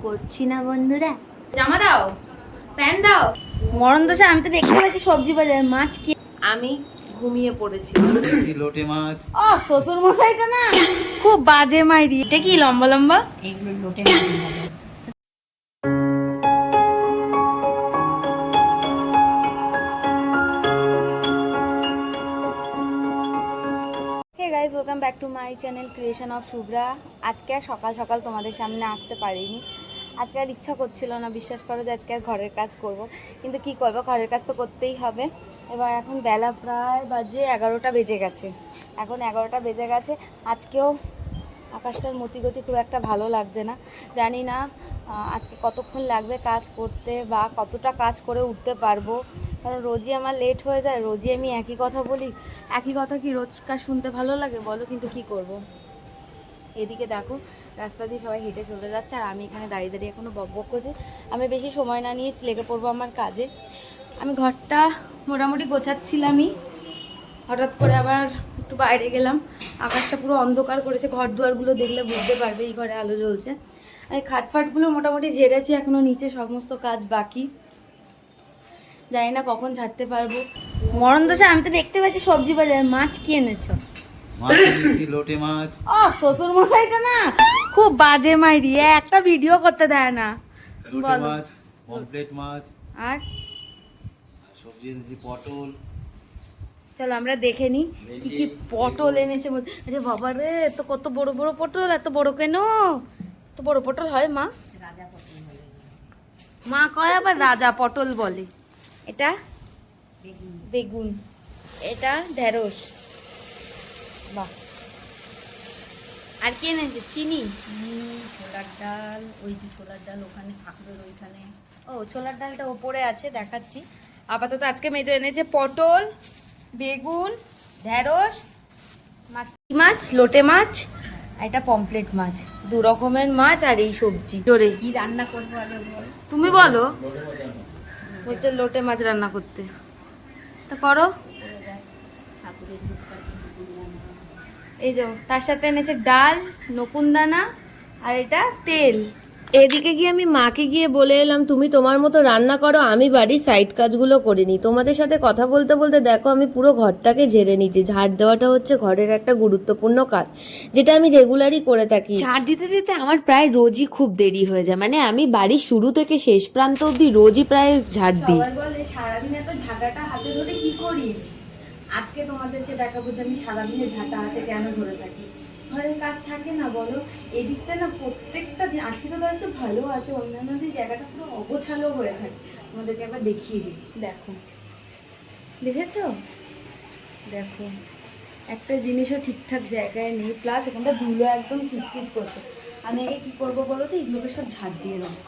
করছি না বন্ধুরা। জামা দাও, প্যান্ট দাও। মরণ দশা, আমি তো দেখতে পাচ্ছি সবজি বাজার মাছ কি। আমি ঘুমিয়ে পড়েছি। লোটে মাছ। ও শ্বশুর মশাইটা না খুব বাজে মাইরি। এটা কি লম্বা লম্বা? এগুলো লোটে মাছ ভাজা। Hey guys, welcome back to my channel creation of Shubhra. আজকে আর সকাল সকাল তোমাদের সামনে আসতে পারিনি। আজকে আর ইচ্ছা করছিল না, বিশ্বাস করো যে আজকে আর ঘরের কাজ করব, কিন্তু কি করব, ঘরের কাজ তো করতেই হবে। এবার এখন বেলা প্রায় বাজে 11টা বেজে গেছে। এখন 11টা বেজে গেছে। আজকেও আকাশটার মতিগতি খুব একটা ভালো লাগছে না। জানি না আজকে কতক্ষণ লাগবে কাজ করতে বা কতটা কাজ করে উঠতে পারবো, কারণ রোজই আমার লেট হয়ে যায়। রোজই আমি একই কথা বলি। একই কথা কি রোজকার শুনতে ভালো লাগে বলো, কিন্তু কি করব। এদিকে দেখো রাস্তা দিয়ে সবাই হেঁটে চলে যাচ্ছে, আর আমি এখানে দাঁড়িয়ে দাঁড়িয়ে এখনও বক বক করছি। আমি বেশি সময় না নিয়ে লেগে পড়বো আমার কাজে। আমি ঘরটা মোটামুটি গোছাচ্ছিলামই, হঠাৎ করে আবার একটু বাইরে গেলাম। আকাশটা পুরো অন্ধকার করেছে, ঘর দুয়ারগুলো দেখলে বুঝতে পারবে এই ঘরে আলো জ্বলছে। আমি খাটফাটগুলো মোটামুটি ঝেড়েছি, এখনও নিচে সমস্ত কাজ বাকি। জানি না কখন ছাড়তে পারবো। মরণ দশা, আমি তো দেখতে পাচ্ছি সবজি বাজার মাছ কি এনেছো? মাছ এনেছি, লোটে মাছ। ও শ্বশুর মশাইটা না খুব বাজে মাইরি, একটা ভিডিও করতে দেয় না। লোটে বলো। মাছ, পমফ্রেট মাছ, আর সবজি এনেছি পটল। চলো আমরা দেখে নিই কি কি পটল এনেছে। আরে বাবা রে, তো কত বড় বড় পটল, এত বড় কেন? তো বড় পটল হয় মা? রাজা পটল বলে। মা কয় আবার রাজা পটল বলে। এটা বেগুন। বেগুন, এটা ঢেঁড়স। বাহ। আর কি এনেছে? চিনি, ছোলার ডাল, ওই যে ছোলার ডাল ওখানে ঠাকুরের ওইখানে। ও ছোলার ডালটা ওপরে আছে, দেখাচ্ছি। আপাতত আজকে মেজো এনেছে পটল, বেগুন, ঢেঁড়স, মাছ, লোটে মাছ, আর এটা পমফ্রেট মাছ। দু রকমের মাছ আর এই সবজি। জোরে কি রান্না করবো আগে বল। তুমি বলো। বলছে লোটে মাছ রান্না করতে, তা করো। করে দেয় ঠাকুরের ধূপকাঠি রান্না। এই যে তার সাথে এনেছে ডাল, নকুনদানা, আর এটা তেল। এদিকে গিয়ে আমি মাকে গিয়ে বলে এলাম, তুমি তোমার মতো রান্না করো, আমি বাড়ির সাইড কাজগুলো করে নিই। তোমাদের সাথে কথা বলতে বলতে দেখো আমি পুরো ঘরটাকে ঝেড়ে নিচ্ছি। ঝাড় দেওয়াটা হচ্ছে ঘরের একটা গুরুত্বপূর্ণ কাজ, যেটা আমি রেগুলারই করে থাকি। ঝাড় দিতে দিতে আমার প্রায় রোজই খুব দেরি হয়ে যায়, মানে আমি বাড়ির শুরু থেকে শেষ প্রান্ত অবধি রোজই প্রায় ঝাড় দিই। বলে সারাদিন এত ঝাঁটাটা হাতে ধরে কি করিস? আজকে তোমাদেরকে দেখাবো যে আমি সারাদিনে ঝাঁটা হাতে কেন ধরে থাকি। ঘরের কাজ থাকে না বলো, এদিকটা না প্রত্যেকটা দিন আজকে তো একটু ভালো আছে, অন্যান্য দিন জায়গাটা পুরো অগোছালো হয়ে থাকে। তোমাদেরকে একবার দেখিয়ে দিই, দেখো, দেখেছো? দেখো একটা জিনিসও ঠিকঠাক জায়গায় নেই, প্লাস এখানটা ধুলো একদম কিচকিচ করছে। আমি আগে কি করবো বলো তো, এগুলোকে সব ঝাড় দিয়ে দেবো।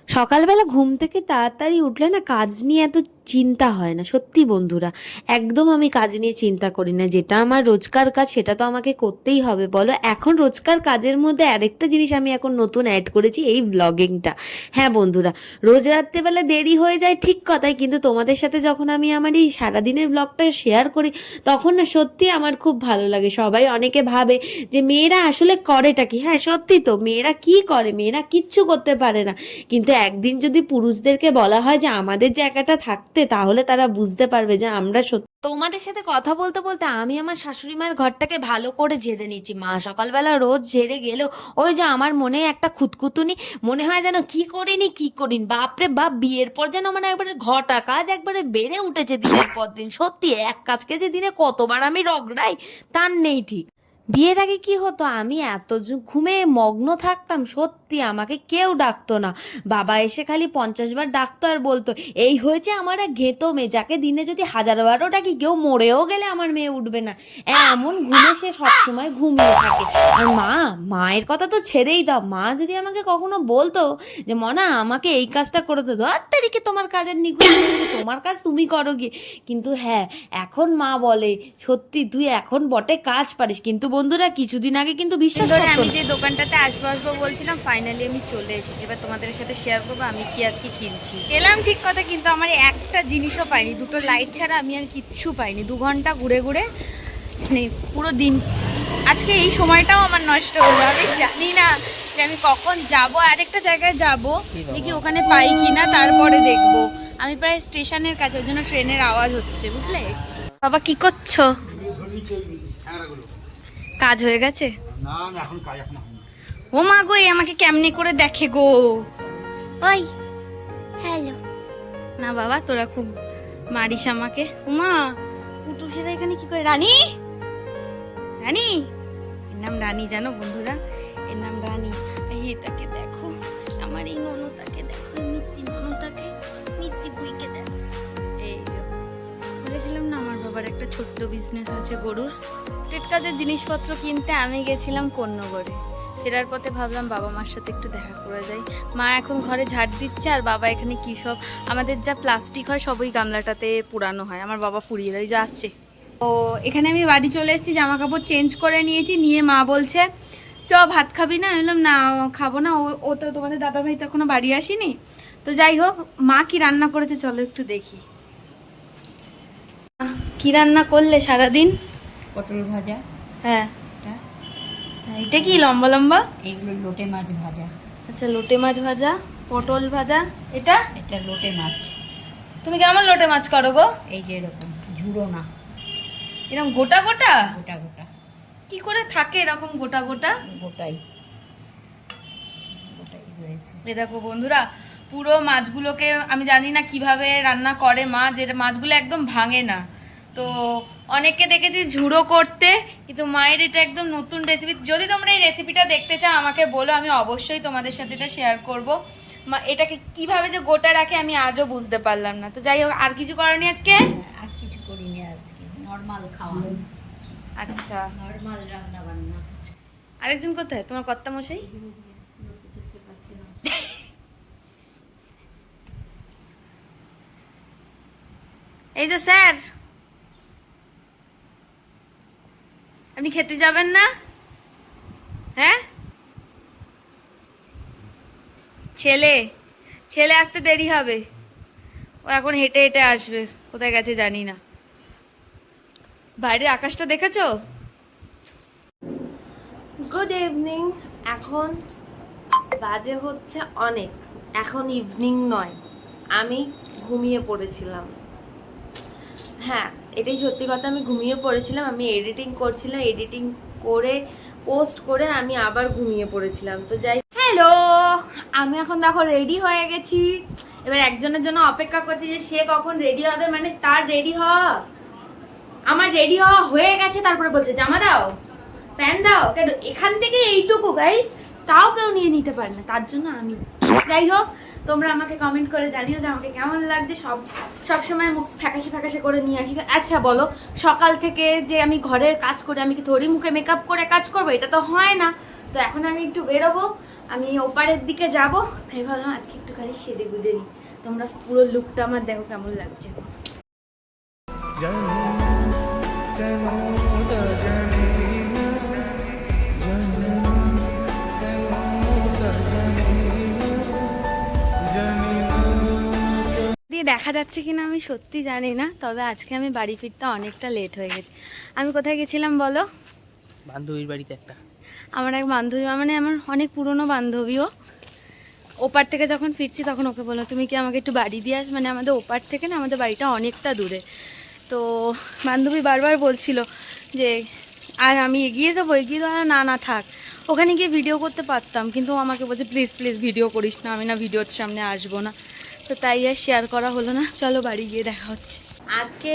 সকালবেলা ঘুম থেকে তাড়াতাড়ি উঠলে না কাজ নিয়ে এত চিন্তা হয় না, সত্যি বন্ধুরা। একদম আমি কাজ নিয়ে চিন্তা করি না। যেটা আমার রোজকার কাজ সেটা তো আমাকে করতেই হবে বলো। এখন রোজকার কাজের মধ্যে আরেকটা জিনিস আমি এখন নতুন অ্যাড করেছি, এই ব্লগিংটা। হ্যাঁ বন্ধুরা, রোজ রাত্রেবেলা দেরি হয়ে যায় ঠিক কথাই, কিন্তু তোমাদের সাথে যখন আমি আমার এই সারাদিনের ব্লগটা শেয়ার করি, তখন না সত্যি আমার খুব ভালো লাগে। সবাই অনেকে ভাবে যে মেয়েরা আসলে করেটা কি। হ্যাঁ সত্যি তো, মেয়েরা কি করে? মেয়েরা কিচ্ছু করতে পারে না। কিন্তু একদিন যদি পুরুষদেরকে বলা হয় যে আমাদের জায়গাটা থাকতে, তাহলে তারা বুঝতে পারবে যে আমরা সত্যি। তোমাদের সাথে কথা বলতে বলতে আমি আমার শাশুড়ি মায়ের ঘরটাকে ভালো করে ঝেড়ে নিচ্ছি। মা সকালবেলা রোজ ঝেড়ে গেলেও ওই যে আমার মনে একটা খুঁতখুতুনি, মনে হয় যেন কি করিনি। বাপরে বাপ, বিয়ের পর যেন মানে একবারে ঘটা কাজ একবারে বেড়ে উঠেছে দিনের পর দিন। সত্যি এক কাজকে যে দিনে কতবার আমি রগড়াই তার নেই ঠিক। বিয়ের আগে কি হতো, আমি এত ঘুমে মগ্ন থাকতাম, সত্যি আমাকে কেউ ডাকতো না। বাবা এসে খালি 50 বার ডাকতো আর বলতো এই হয়েছে আমার এক ঘেঁতো মেয়ে, যাকে দিনে যদি 1000বারও ডাকি কেউ মরেও গেলে আমার মেয়ে উঠবে না। এমন ঘুমে সে সবসময় ঘুমিয়ে থাকে। আর মায়ের কথা তো ছেড়েই দাও, মা যদি আমাকে কখনো বলতো যে মনা আমাকে এই কাজটা করে দে, তারিখে তোমার কাজের নিখুঁত, তোমার কাজ তুমি করো গিয়ে। কিন্তু হ্যাঁ, এখন মা বলে সত্যি তুই এখন বটে কাজ পারিস, কিন্তু বন্ধুরা কিছুদিন আগে কিন্তু বিশ্বাস করতো না। আমি যে দোকানটাতে আসবো বলছিলাম, ফাইনালি আমি চলে এসেছি। এবার তোমাদের সাথে শেয়ার করবো আমি কি আজকে কিনছি। এলাম ঠিক কথা, কিন্তু আমার একটা জিনিসও পাইনি, দুটো লাইট ছাড়া আমি আর কিচ্ছু পাইনি। 2 ঘন্টা ঘুরে ঘুরে মানে পুরো দিন, আজকে এই সময়টাও আমার নষ্ট হলো। আমি জানি না যে আমি কখন যাব, আরেকটা জায়গায় যাব, কি বাবা? দেখি ওখানে পাই কিনা, তারপরে দেখবো। আমি প্রায় স্টেশনের কাছে, ওই জন্য ট্রেনের আওয়াজ হচ্ছে, বুঝলে। বাবা কি করছো? কাজ হয়ে গেছে? না না এখন কাজ এখন হয়নি। ও মা গো, এ আমাকে কেমনে করে দেখে গো। ওই হ্যালো। না বাবা, তোরা খুব মারিস আমাকে। উমা পুটুসেরা এখানে কি করে? রানী, রানী, এর নাম রানী জানো বন্ধুরা, এর নাম রানী। এই এটাকে দেখো, আমার এই ননতাকে দেখো, এই মিত্তি ননতাকে, মিত্তি বুইকে দেখো। এই যে বলেছিলাম না আমার বাবার একটা ছোট্ট বিজনেস আছে গরুর। টেট কাজের জিনিসপত্র কিনতে আমি গেছিলাম কন্যগড়ে। ফেরার পথে ভাবলাম বাবা মার সাথে একটু দেখা করে যাই। মা এখন ঘরে ঝাড় দিচ্ছে, আর বাবা এখানে কি সব আমাদের যা প্লাস্টিক হয় সবই গামলাটাতে পুরানো হয়, আমার বাবা ফুরিয়ে দেয়। যা আসছে। তো এখানে আমি বাড়ি চলে এসেছি, জামা কাপড় চেঞ্জ করে নিয়েছি, নিয়ে মা বলছে চ ভাত খাবি না? আমি বললাম না খাবো না, ও তো তোমাদের দাদাভাই তো এখনো বাড়ি আসেনি। তো যাই হোক, মা কি রান্না করেছে চলো একটু দেখি। কি রান্না করলে সারাদিন? পটল ভাজা, হ্যাঁ, এটা এটা কি লম্বা লম্বা? এইগুলো লোটে মাছ ভাজা, আচ্ছা, লোটে মাছ ভাজা, পটল ভাজা। এটা এটা লোটে মাছ, তুমি কেমন লোটে মাছ করো গো? এই যে এরকম ঝুড়ো না, এরকম গোটা গোটা? গোটা গোটা, কি করে থাকে এরকম গোটা গোটা? গোটাই গোটাই রয়েছে। এ দেখো বন্ধুরা, পুরো মাছগুলোকে আমি জানি না কিভাবে রান্না করে মা, যে মাছগুলো একদম ভাঙে না। তো অনেককে দেখেছি ঝুড়ো করতে, কিন্তু মায়ের এটা একদম নতুন রেসিপি। যদি তোমরা এই রেসিপিটা দেখতে চাও আমাকে বলো, আমি অবশ্যই তোমাদের সাথে এটা শেয়ার করব। মা এটাকে কিভাবে যে গোটা রাখে আমি আজও বুঝতে পারলাম না। তো যাই হোক, আর কিছু করনি আজকে? আজ কিছু করিনি, আজকে নর্মাল খাওয়া, আচ্ছা, নর্মাল রান্না বান্না। আরেকজন কোথায়? তোমার কর্তা মশাই? এই যে স্যার, আপনি খেতে যাবেন না? হ্যাঁ, ছেলে ছেলে আসতে দেরি হবে, ও এখন হেঁটে হেঁটে আসবে, কোথায় গেছে জানি না। বাইরে আকাশটা দেখেছো? Good evening. এখন বাজে হচ্ছে অনেক, এখন ইভিনিং নয়, আমি ঘুমিয়ে পড়েছিলাম। হ্যাঁ, এটাই সত্যি কথা, আমি ঘুমিয়ে পড়েছিলাম। আমি এডিটিং করছিলাম, এডিটিং করে পোস্ট করে আমি আবার ঘুমিয়ে পড়েছিলাম। তো যাই, হ্যালো, আমি এখন দেখো রেডি হয়ে গেছি। এবার একজনের জন্য অপেক্ষা করছি যে সে কখন রেডি হবে, মানে তার রেডি হওয়া। আমার রেডি হওয়া হয়ে গেছে, তারপরে বলছে জামা দাও, প্যান্ট দাও। কেন এখান থেকে এইটুকু গাইস, তাও কেউ নিয়ে নিতে পারে না, তার জন্য আমি। যাই হোক, তোমরা আমাকে কমেন্ট করে জানিও যে আমাকে কেমন লাগছে। সবসময় মুখ ফ্যাকাশে ফ্যাকাশে করে নিয়ে আসি। আচ্ছা বলো, সকাল থেকে যে আমি ঘরের কাজ করি, আমি কি থরি মুখে মেকআপ করে কাজ করবো? এটা তো হয় না। তো এখন আমি একটু বেরোবো, আমি ওপারের দিকে যাবো, তাই ভাবলাম আজকে একটুখানি সেজে গুজে নিই। তোমরা পুরো লুকটা আমার দেখো কেমন লাগছে। দিয়ে দেখা যাচ্ছে কিনা আমি সত্যি জানি না, তবে আজকে আমি বাড়ি ফিরতে অনেকটা লেট হয়ে গেছে। আমি কোথায় গেছিলাম বলো? বান্ধবীর বাড়িতে একটা। আমার এক বান্ধবী, মানে আমার অনেক পুরনো বান্ধবীও, ওপার থেকে যখন ফিরছি তখন ওকে বললো তুমি কি আমাকে একটু বাড়ি দিয়ে আস, মানে আমাদের ওপার থেকে না আমাদের বাড়িটা অনেকটা দূরে। তো বান্ধবী বারবার বলছিল যে আর আমি এগিয়ে দেবো, না না থাক, ওখানে গিয়ে ভিডিও করতে পারতাম, কিন্তু ও আমাকে বলছে প্লিজ প্লিজ ভিডিও করিস না, আমি না ভিডিওর সামনে আসবো না। তো তাই আর শেয়ার করা হলো না। চলো বাড়ি গিয়ে দেখা হচ্ছে। আজকে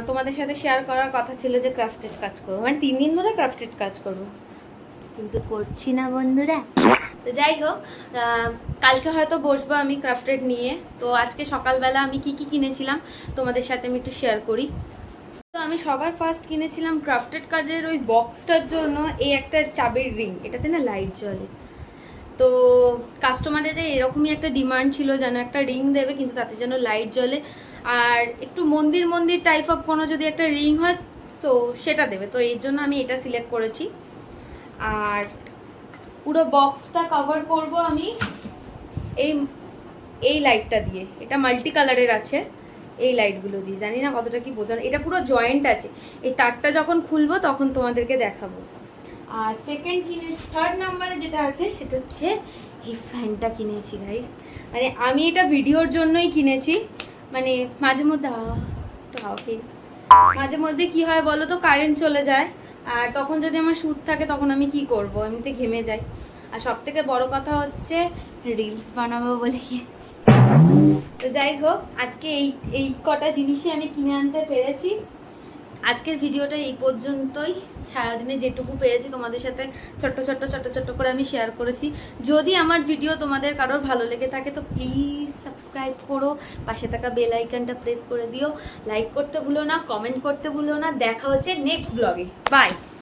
তোমাদের সাথে শেয়ার করার কথা ছিল যে ক্রাফটেড কাজ করবো, মানে 3 দিন ধরে ক্রাফটেড কাজ করবো, কিন্তু করছি না বন্ধুরা। তো যাই হোক, কালকে হয়তো বসবো আমি ক্রাফটেড নিয়ে। তো আজকে সকালবেলা আমি কি কি কিনেছিলাম তোমাদের সাথে আমি একটু শেয়ার করি। তো আমি সবার ফার্স্ট কিনেছিলাম ক্রাফটেড কাজের ওই বক্সটার জন্য এই একটা চাবির রিং, এটাতে না লাইট জ্বলে। তো কাস্টমারের এরকমই একটা ডিমান্ড ছিল যেন একটা রিং দেবে, কিন্তু তাতে যেন লাইট জ্বলে, আর একটু মন্দির মন্দির টাইপ অফ কোনো যদি একটা রিং হয় সো সেটা দেবে। তো এর জন্য আমি এটা সিলেক্ট করেছি। আর পুরো বক্সটা কভার করব আমি এই লাইটটা দিয়ে, এটা মাল্টি কালারের আছে, এই লাইটগুলো দিয়ে। জানি না কতটা কি বোঝানো, এটা পুরো জয়েন্ট আছে। এই তারটা যখন খুলবো তখন তোমাদেরকে দেখাবো। আর থার্ড নাম্বারে যেটা আছে সেটা হচ্ছে এই ফ্যানটা কিনেছি গাইস। মানে আমি এটা ভিডিওর জন্যই কিনেছি। মানে মাঝে মধ্যে একটু হাওয়া খেয়ে নিই। মাঝে মধ্যে কি হয় বলো তো, কারেন্ট চলে যায়, আর তখন যদি আমার শ্যুট থাকে তখন আমি কি করব, এমনিতে ঘেমে যাই। আর সব থেকে বড় কথা হচ্ছে রিলস বানাবো বলে কিনেছি। তো যাই হোক, আজকে এই কটা জিনিসই আমি কিনে আনতে পেরেছি। আজকের ভিডিওটা এই পর্যন্তই। সারাদিনে যেটুকু পেরেছি তোমাদের সাথে ছোট্ট ছোট্ট করে আমি শেয়ার করেছি। যদি আমার ভিডিও তোমাদের কারোর ভালো লেগে থাকে তো প্লিজ সাবস্ক্রাইব করো, পাশে থাকা বেল আইকনটা প্রেস করে দিও, লাইক করতে ভুলো না, কমেন্ট করতে ভুলো না। দেখা হচ্ছে নেক্সট ব্লগে। বাই।